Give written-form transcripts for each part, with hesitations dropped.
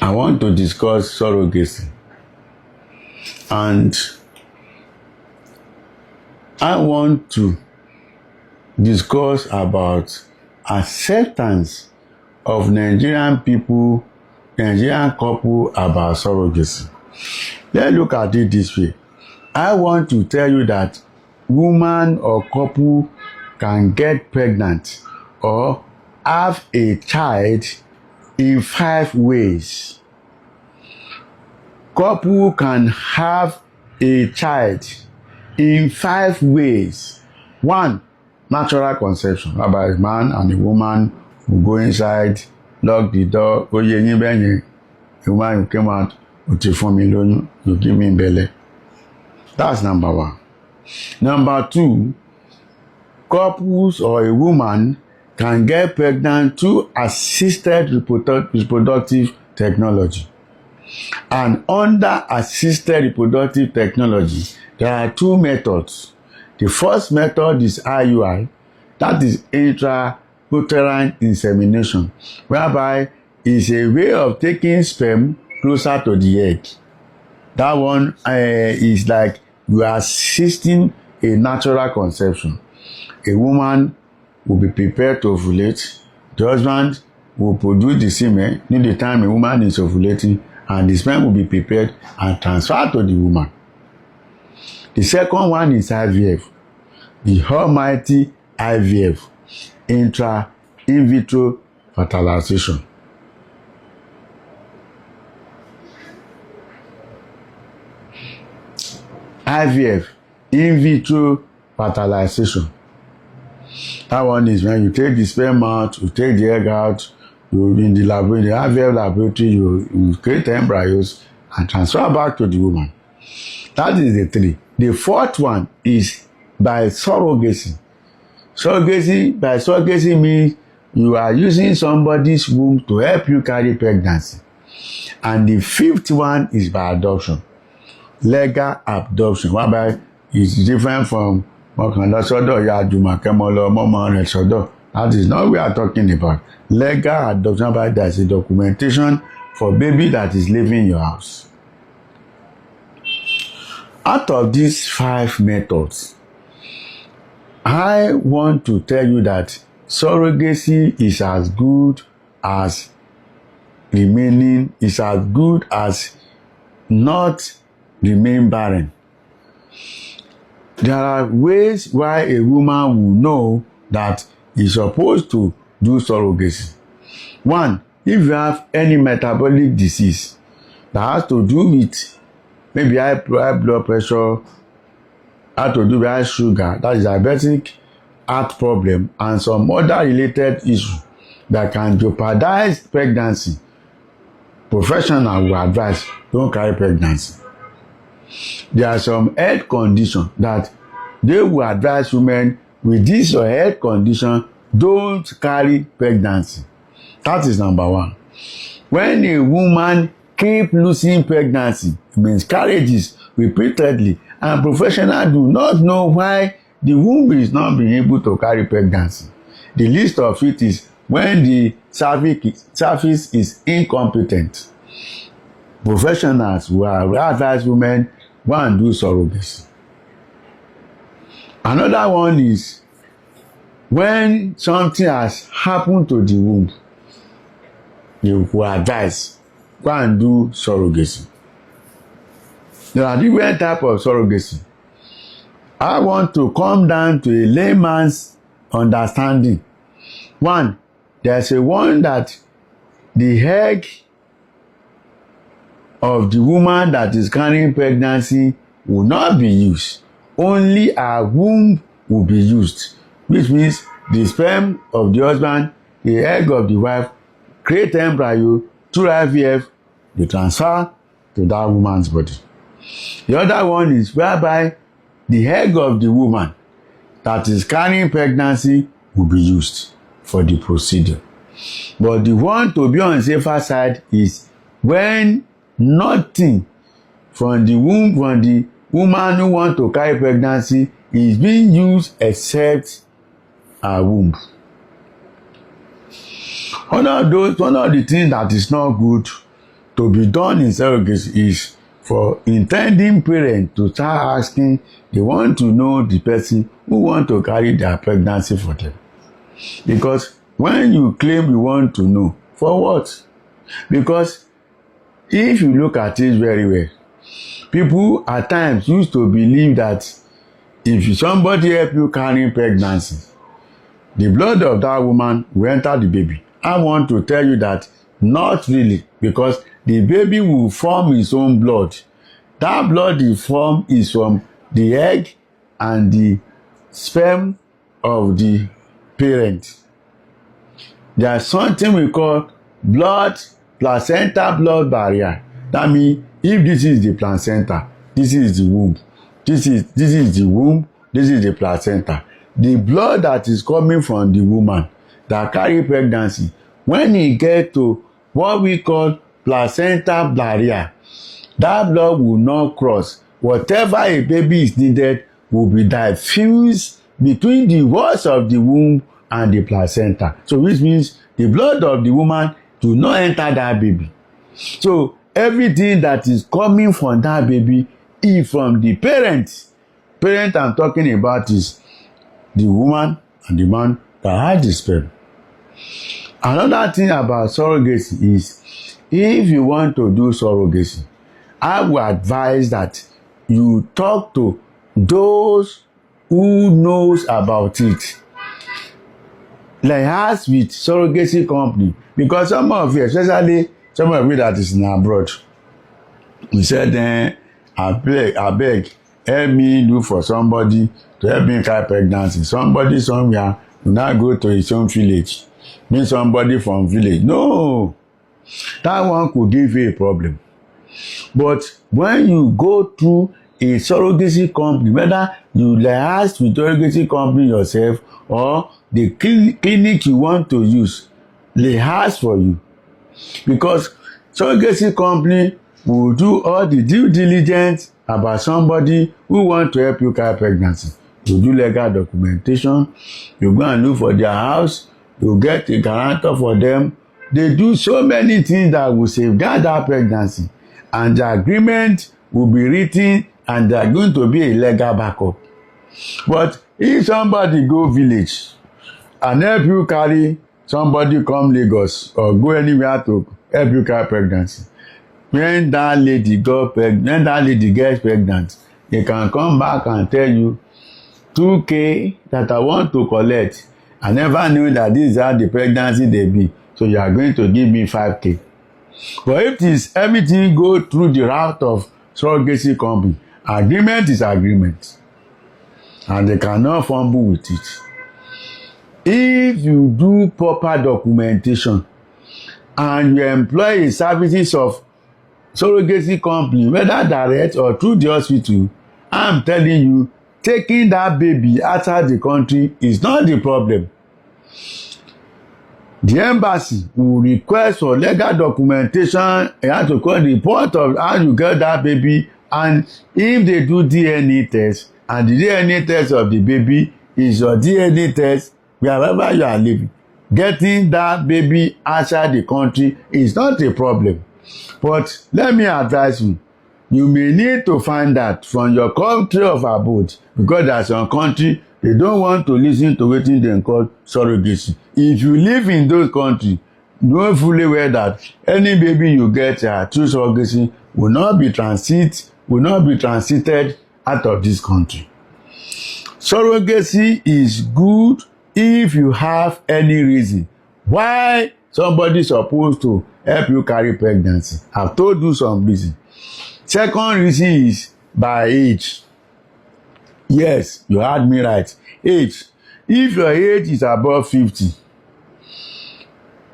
I want to discuss surrogacy, and I want to discuss about acceptance of Nigerian people, Nigerian couple about surrogacy. Let's look at it this way. I want to tell you that woman or couple can get pregnant or have a child in 5 ways. Couple can have a child in 5 ways. 1, natural conception, whereby a man and a woman will go inside, lock the door, the woman who came out, you give me belly. That's number 1. Number 2, couples or a woman can get pregnant through assisted reproductive technology. And under assisted reproductive technology, there are 2 methods. The first method is IUI, that is intrauterine insemination, whereby it's a way of taking sperm closer to the egg. That one is like you are assisting a natural conception. A woman will be prepared to ovulate. The husband will produce the semen in the time a woman is ovulating, and the sperm will be prepared and transferred to the woman. The second one is IVF, the almighty IVF, in vitro fertilization. IVF, in vitro fertilization. That one is when you take the sperm out, you take the egg out, you in the laboratory, the IVF laboratory, you create embryos and transfer back to the woman. That is the 3. The 4th one is by surrogacy. By surrogacy means you are using somebody's womb to help you carry pregnancy. And the 5th one is by adoption. Legal adoption, whereby it's different from that is not what we are talking about. Legal adoption, but there's a documentation for baby that is living in your house. Out of these 5 methods, I want to tell you that surrogacy is as good as not remain barren. There are ways why a woman will know that he's supposed to do surrogacy. 1, if you have any metabolic disease that has to do with maybe high blood pressure, has to do with high sugar, that is diabetic heart problem, and some other related issues that can jeopardize pregnancy, professional will advise don't carry pregnancy. There are some health conditions that they will advise women with this or health condition, don't carry pregnancy. That is number 1. When a woman keep losing pregnancy, miscarriages repeatedly, and professionals do not know why the womb is not being able to carry pregnancy. The least of it is when the cervix is incompetent. Professionals will advise women go and do surrogacy. Another one is when something has happened to the womb, you will advise go and do surrogacy. There are different types of surrogacy. I want to come down to a layman's understanding. 1, there's a one that the egg of the woman that is carrying pregnancy will not be used. Only her womb will be used, which means the sperm of the husband, the egg of the wife, create embryo through IVF, they transfer to that woman's body. The other one is whereby the egg of the woman that is carrying pregnancy will be used for the procedure. But the one to be on the safer side is when nothing from the womb, from the woman who want to carry pregnancy is being used except her womb. One of the things that is not good to be done in surrogacy is for intending parents to start asking, they want to know the person who want to carry their pregnancy for them. Because when you claim you want to know, for what? Because if you look at it very well, people at times used to believe that if somebody help you carry pregnancy, the blood of that woman will enter the baby. I want to tell you that not really, because the baby will form its own blood. That blood he form is from the egg and the sperm of the parent. There's something we call placenta blood barrier. That means if this is the placenta, this is the womb. This is the womb, this is the placenta. The blood that is coming from the woman that carry pregnancy, when it get to what we call placenta barrier, that blood will not cross. Whatever a baby is needed will be diffused between the walls of the womb and the placenta. So which means the blood of the woman do not enter that baby. So everything that is coming from that baby is from the parent. Parent I'm talking about is the woman and the man that had the sperm. Another thing about surrogacy is, if you want to do surrogacy, I would advise that you talk to those who knows about it. Like us with surrogacy company, because some of you, especially some of you that is in abroad, we said, I beg, help me look for somebody to help me carry pregnancy. Somebody somewhere will not go to his own village. Mean somebody from village. No, that one could give you a problem. But when you go through a surrogacy company, whether you liaise with surrogacy company yourself or the clinic you want to use, liaise for you. Because surrogacy company will do all the due diligence about somebody who want to help you carry pregnancy. You do legal documentation, you go and look for their house, you get a guarantor for them. They do so many things that will safeguard that pregnancy, and the agreement will be written and they are going to be a legal backup. But if somebody go village and help you carry somebody come Lagos or go anywhere to help you carry pregnancy, when that lady gets pregnant, they can come back and tell you 2K that I want to collect. I never knew that this is how the pregnancy they be, so you are going to give me 5K. But if this everything go through the route of surrogacy company, agreement is agreement, and they cannot fumble with it. If you do proper documentation and you employ the services of surrogacy company, whether direct or through the hospital, I'm telling you, taking that baby outside the country is not the problem. The embassy will request for legal documentation. You have to call the report of how you get that baby, and if they do DNA test and the DNA test of the baby is your DNA test wherever you are living, getting that baby outside the country is not a problem. But let me advise you, you may need to find out from your country of abode, because there's some country they don't want to listen to wetin dem call surrogacy. If you live in those countries, know fully well that any baby you get through surrogacy will not be transited out of this country. Surrogacy is good if you have any reason why somebody supposed to help you carry pregnancy. I've told you some reason. Second reason is by age. Yes, you heard me right. Age. If your age is above 50,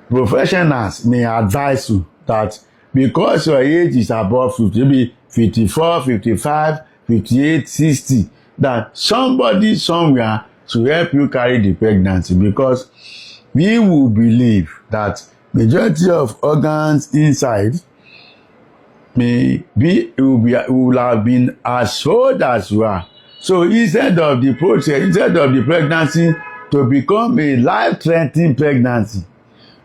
professionals may advise you that because your age is above 50, maybe 54, 55, 58, 60, that somebody somewhere should help you carry the pregnancy, because we will believe that majority of organs inside will have been as old as you are. So instead of the process, instead of the pregnancy to become a life-threatening pregnancy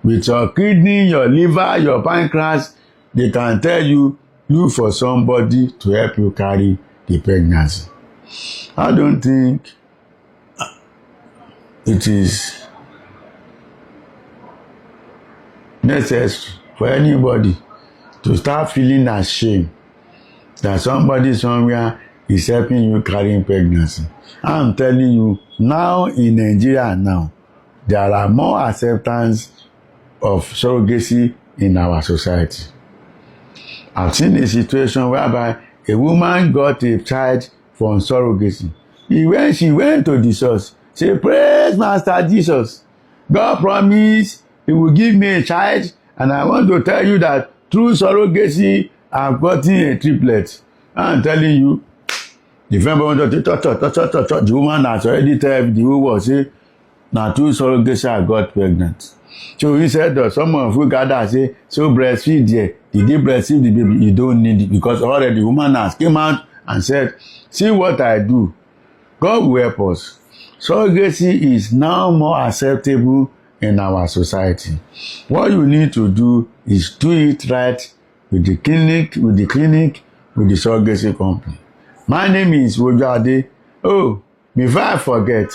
with your kidney, your liver, your pancreas they can tell you, look for somebody to help you carry the pregnancy. I don't think it is necessary for anybody to start feeling ashamed that somebody somewhere is helping you carrying pregnancy. I'm telling you, now in Nigeria now, there are more acceptance of surrogacy in our society. I've seen a situation whereby a woman got a child from surrogacy. When she went to the source, she praised Master Jesus. God promised he will give me a child, and I want to tell you that through surrogacy, I've gotten a triplet. I'm telling you, the woman has already told the whole world, say, now through surrogacy I got pregnant. So he said that some of you gather say, so breastfeed there. Did you breastfeed the baby? You don't need it, because already the woman has came out and said, see what I do. God will help us. Surrogacy is now more acceptable in our society. What you need to do is do it right with the clinic, with the surrogacy company. My name is Wojade. Oh, before I forget,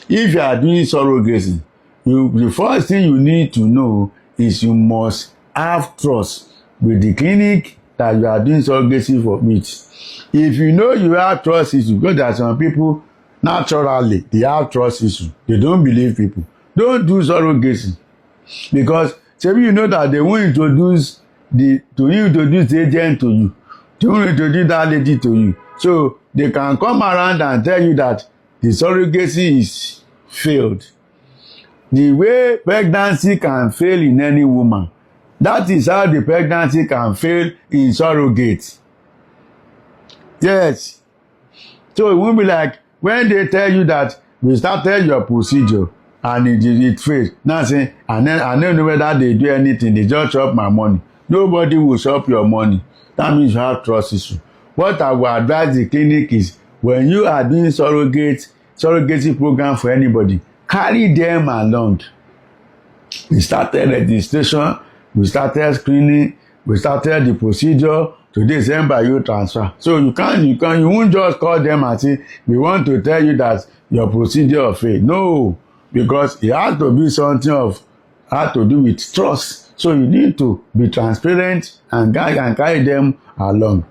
if you are doing surrogacy, the first thing you need to know is you must have trust with the clinic that you are doing surrogacy for with. If you know you have trust issues, because there are some people naturally they have trust issues, they don't believe people. Don't do surrogacy, because you know that they won't introduce the agent to you. They won't introduce that lady to you. So they can come around and tell you that the surrogacy is failed. The way pregnancy can fail in any woman, that is how the pregnancy can fail in surrogate. Yes. So it won't be like when they tell you that we started your procedure and it failed. Now say, I don't know whether they do anything, they just chop my money. Nobody will chop your money. That means you have trust issue. What I will advise the clinic is, when you are doing surrogacy program for anybody, carry them along. We started registration, we started screening, we started the procedure. Today is embryo transfer. So you won't just call them and say, we want to tell you that your procedure failed. No, because it has to be something had to do with trust. So you need to be transparent and carry them along.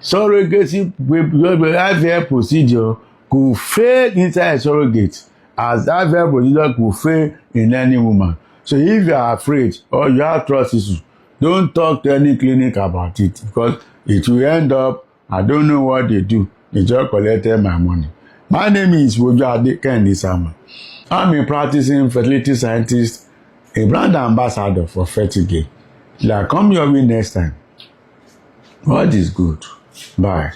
Surrogacy IVF procedure could fail inside a surrogate, as IVF procedure could fail in any woman. So if you are afraid or you have trust issues, don't talk to any clinic about it, because it will end up, I don't know what they do. They just collected my money. My name is Wojade Kendi Samuel. I'm a practicing fertility scientist, a brand ambassador for Fertigate. Like, come your way next time. God is good. Bye.